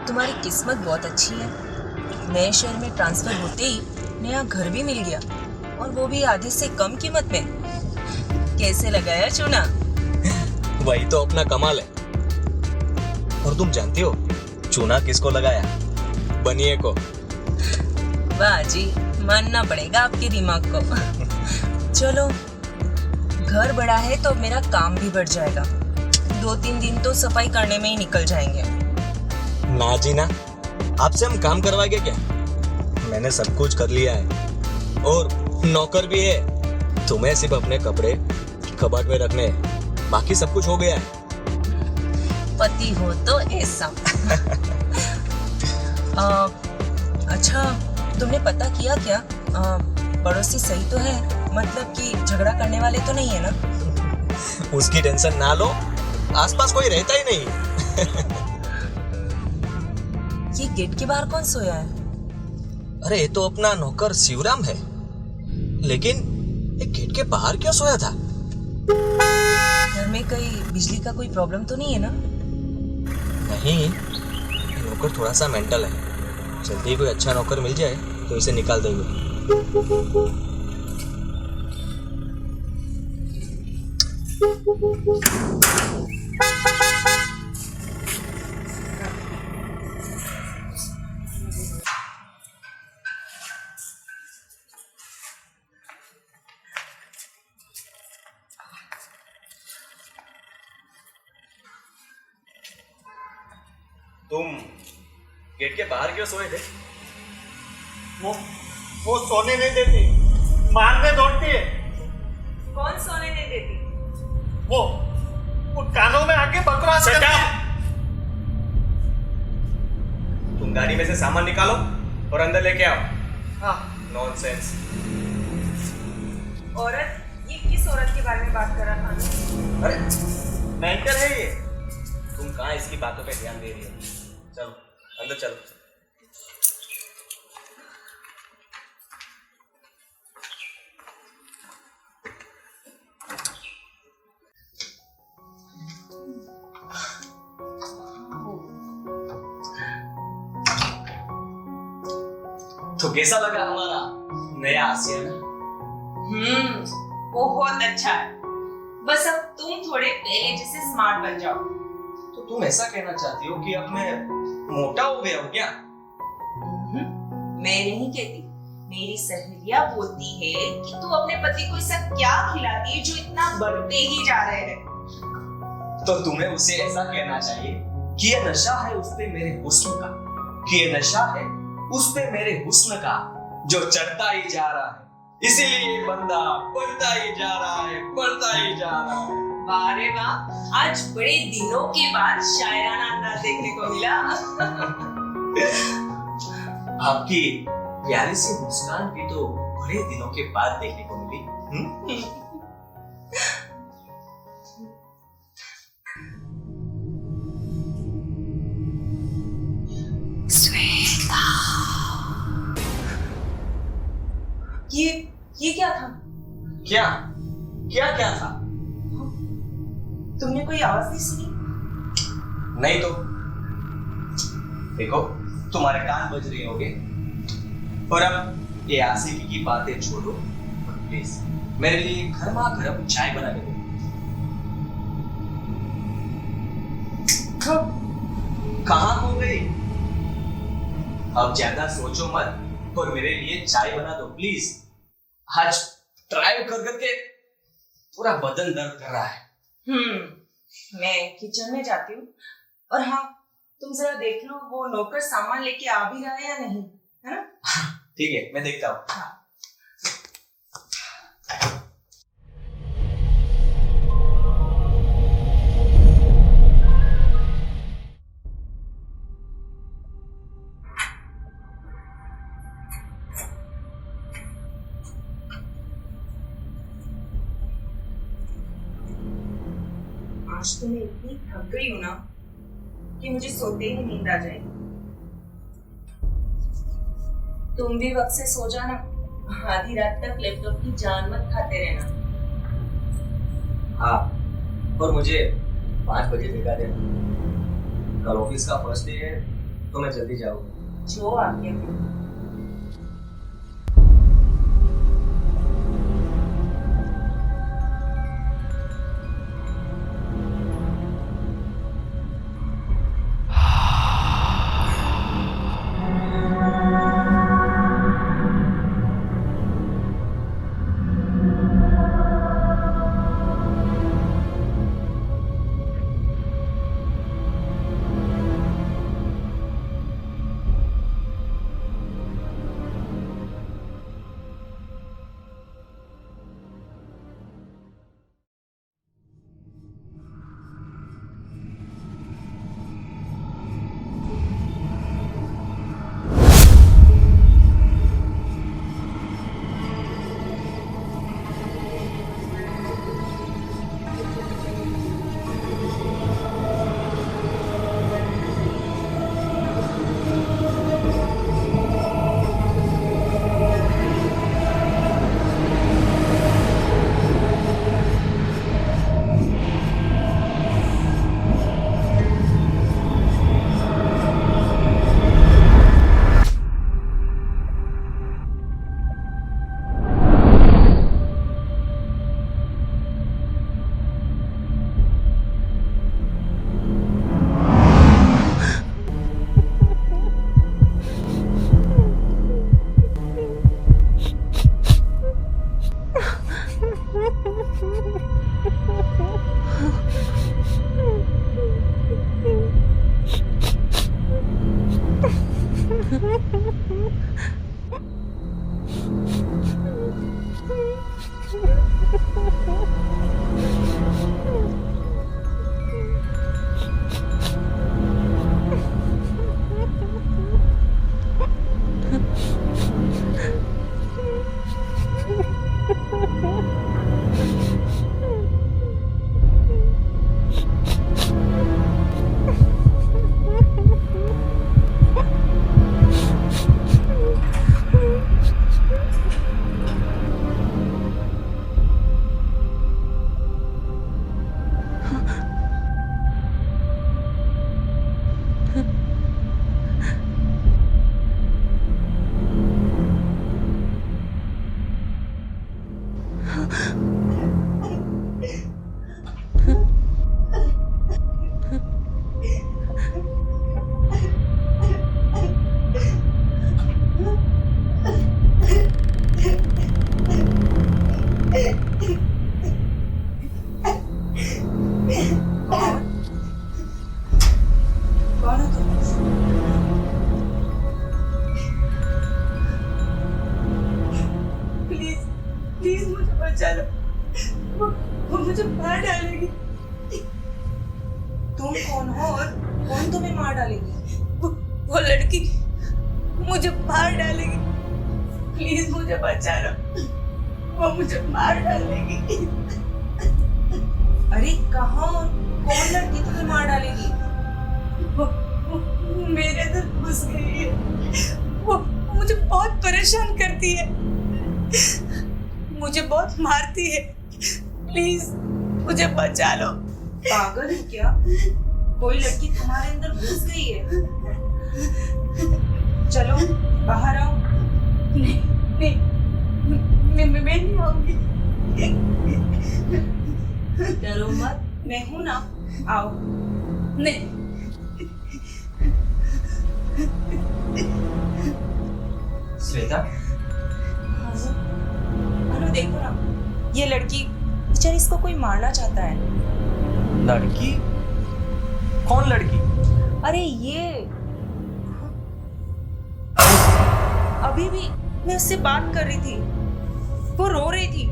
तुम्हारी किस्मत बहुत अच्छी है। नए शहर में ट्रांसफर होते ही नया घर भी मिल गया, और वो भी आधे से कम कीमत में। कैसे लगाया चूना? वही तो अपना कमाल है। और तुम जानती हो चूना किसको लगाया? बनिए को। वाह जी, मानना पड़ेगा आपके दिमाग को। चलो, घर बड़ा है तो मेरा काम भी बढ़ जाएगा। 2-3 दिन तो सफाई करने में ही निकल जाएंगे। ना जी ना, आपसे हम काम करवाएंगे क्या? मैंने सब कुछ कर लिया है, और नौकर भी है। तुम्हें सिर्फ अपने कपड़े कबाड़ में रखने हैं, बाकी सब कुछ हो गया है। पति हो तो ऐसा। अच्छा, तुमने पता किया क्या? पड़ोसी सही तो है? मतलब कि झगड़ा करने वाले तो नहीं है ना? उसकी टेंशन ना लो, आसपास कोई रहता ही नहीं। ये गेट के बाहर कौन सोया है? अरे ये तो अपना नौकर शिवराम है, लेकिन ये गेट के बाहर क्यों सोया था? घर में कहीं बिजली का कोई प्रॉब्लम तो नहीं है ना? नहीं, नौकर थोड़ा सा मेंटल है। जल्दी ही कोई अच्छा नौकर मिल जाए तो इसे निकाल देंगे। तुम गेट के बाहर क्यों सोए थे? वो सोने नहीं देती, मारने दौड़ती है। कौन सोने नहीं देती? वो कानों में आके बकवास करती है। तुम गाड़ी में से सामान निकालो और अंदर लेके आओ। हाँ। नॉनसेंस। औरत? ये किस औरत के बारे में बात कर रहा था? अरे मेंटल है ये। तुम कहाँ इसकी बातों पे ध्यान दे रही हो? चलो अंदर चलो। तो कैसा लगा हमारा नया आसियाना? बहुत अच्छा है। बस अब तुम थोड़े पहले जैसे स्मार्ट बन जाओ। तो तुम ऐसा कहना चाहती हो कि अब मैं मोटा हो गया हूँ क्या? मैं नहीं कहती, मेरी सहेलियां बोलती है कि तू अपने पति को ऐसा क्या खिलाती है जो इतना बढ़ते ही जा रहे हैं। तो तुम्हें उसे ऐसा कहना चाहिए कि ये नशा है उस पे मेरे हुस्न का, कि ये नशा है उस पे मेरे हुस्न का, जो चढ़ता ही जा रहा है, इसीलिए ये बंदा बढ़ता ही जा रहा है, बढ़ता ही जा रहा है। वाह रे वाह, आज बड़े दिनों के बाद शायराना अंदाज देखने को मिला। आपकी प्यारी सी मुस्कान भी तो बड़े दिनों के बाद देखने को मिली। ये क्या था? क्या क्या क्या था? तुमने कोई आवाज नहीं सुनी? नहीं तो देखो, तुम्हारे कान बज रहे होंगे, और अब ये आशिकी की बातें छोड़ो और प्लीज मेरे लिए गर्मा गर्म चाय बना के दो। कहाँ खो गई? अब ज्यादा सोचो मत और मेरे लिए चाय बना दो प्लीज। आज ड्राइव कर करके पूरा बदन दर्द कर रहा है। मैं किचन में जाती हूँ और हाँ, तुम जरा देख लो वो नौकर सामान लेके आ भी रहा है या नहीं, है ना? ठीक है, मैं देखता हूँ। हाँ। आज तो मैं इतनी थक गई हूँ ना कि मुझे सोते ही नींद आ जाएगी। तुम भी वक्त से सो जाना, आधी रात तक लैपटॉप की जान मत खाते रहना। हाँ, और मुझे 5 बजे जगा देना। कल ऑफिस का फर्स्ट डे है तो मैं जल्दी जाऊंगा। जो आज्ञा हो। प्लीज मुझे बचा लो, वो मुझे मार डालेगी। तुम कौन हो और कौन तुम्हें मार डालेगी? वो लड़की मुझे मार डालेगी। प्लीज मुझे बचा लो, वो मुझे मार डालेगी। अरे कहाँ और कौन लड़की तुम्हें मार डालेगी? वो मेरे अंदर घुस गई है। वो मुझे बहुत परेशान करती है, मुझे बहुत मारती है। प्लीज मुझे बचा लो। पागल है क्या? कोई लड़की तुम्हारे अंदर घुस गई है? चलो बाहर आओ। नहीं मैं नहीं आऊंगी। डरो मत, मैं हूं ना, आओ। नहीं, श्वेता, अनु देखो ना, ये लड़की बेचारी, इसको कोई मारना चाहता है। लड़की? कौन लड़की? अरे ये अभी भी मैं उससे बात कर रही थी, वो रो रही थी,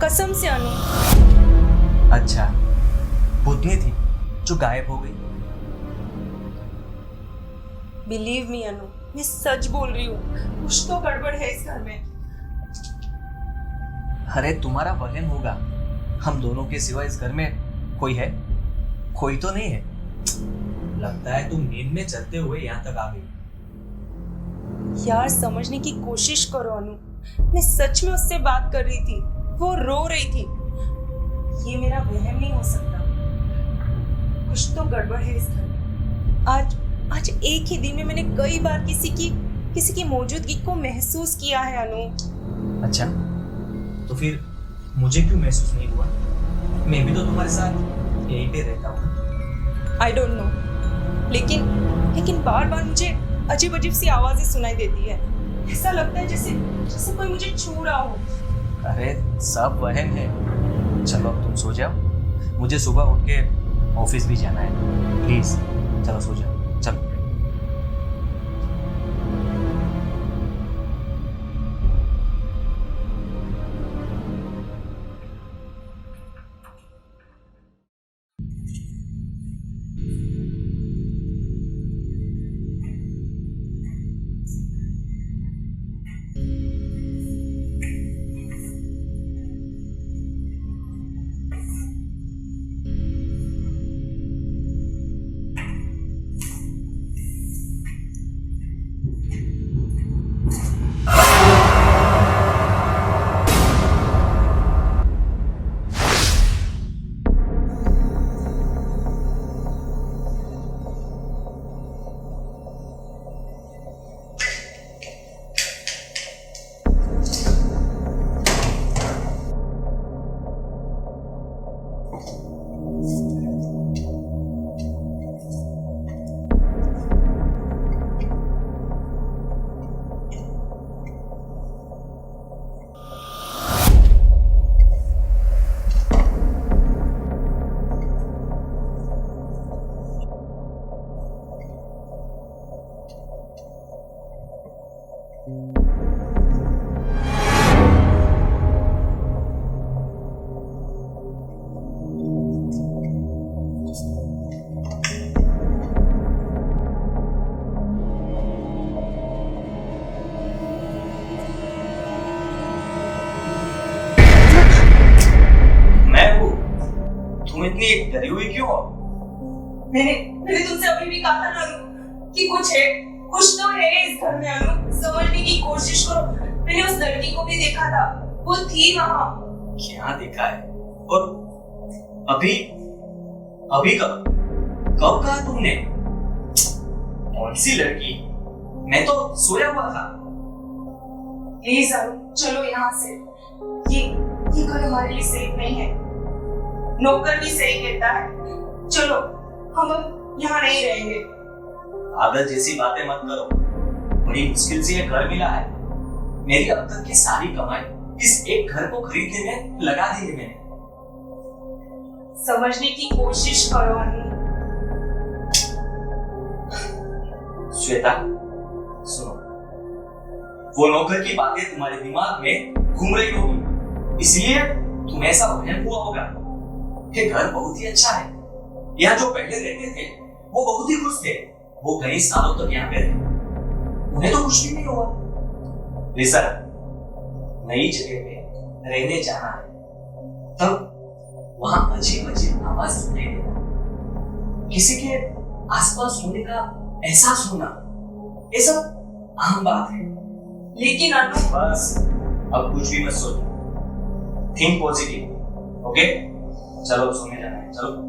कसम से अनु। अच्छा, भूतनी थी जो गायब हो गई। बिलीव मी अनु, मैं सच बोल रही हूँ, कुछ तो गड़बड़ है इस घर में। अरे तुम्हारा वहन होगा, हम दोनों के सिवा इस घर में कोई है? कोई तो नहीं है। लगता है तुम नींद में चलते हुए यहाँ तक आ गई। यार समझने की कोशिश करो अनु, मैं सच में उससे बात कर रही थी, वो रो रही थी। ये मेरा वहम नहीं हो सकता, कुछ तो गड़बड़ है इस घर में। आज एक ही दिन में मैंने कई बार किसी की मौजूदगी को महसूस किया है अनु। अच्छा, तो फिर मुझे क्यों महसूस नहीं हुआ? मैं भी तो तुम्हारे साथ यहीं पे रहता हूँ। आई डोंट नो, लेकिन बार बार मुझे अजीब अजीब सी आवाजें सुनाई देती है। ऐसा लगता है जैसे कोई मुझे छू रहा हो। अरे सब वहम है। चलो अब तुम सो जाओ, मुझे सुबह उठ के ऑफिस भी जाना है। प्लीज चलो सो जाओ, चलो। तुम इतनी डरी हुई क्यों हो? मैंने तुमसे अभी भी कहा था ना अनु कि कुछ तो है इस घर में अनु, समझने की कोशिश करो। मैंने उस लड़की को भी देखा था, वो थी वहाँ। क्या देखा है? और अभी कब कहा तुमने? कौन सी लड़की? मैं तो सोया हुआ था। प्लीज अनु चलो यहाँ से, ये घर हमारे लिए सेफ नहीं है। नौकर भी सही कहता है, चलो हम अब यहाँ नहीं रहेंगे। पागल जैसी बातें मत करो, बड़ी मुश्किल से ये घर मिला है। मेरी अब तक की सारी कमाई इस एक घर को खरीदने में लगा दी है मैंने। समझने की कोशिश करो अनु। श्वेता सुनो, वो नौकर की बातें तुम्हारे दिमाग में घूम रही होगी, इसलिए तुम्हें ऐसा वहम हुआ होगा कि घर बहुत ही अच्छा है। यहाँ जो पहले रहते थे वो बहुत ही खुश थे, वो कई सालों तक यहाँ पे रहे, उन्हें तो कुछ भी नहीं हुआ। लिसा, नई जगह पे रहने जाना है, तब वहां अजीब अजीब आवाज सुनाई देना, किसी के आसपास होने का एहसास होना, ये सब आम बात है। लेकिन अनु बस अब कुछ भी मत सोचो, थिंक पॉजिटिव, ओके? चलो सोने जाना है, चलो।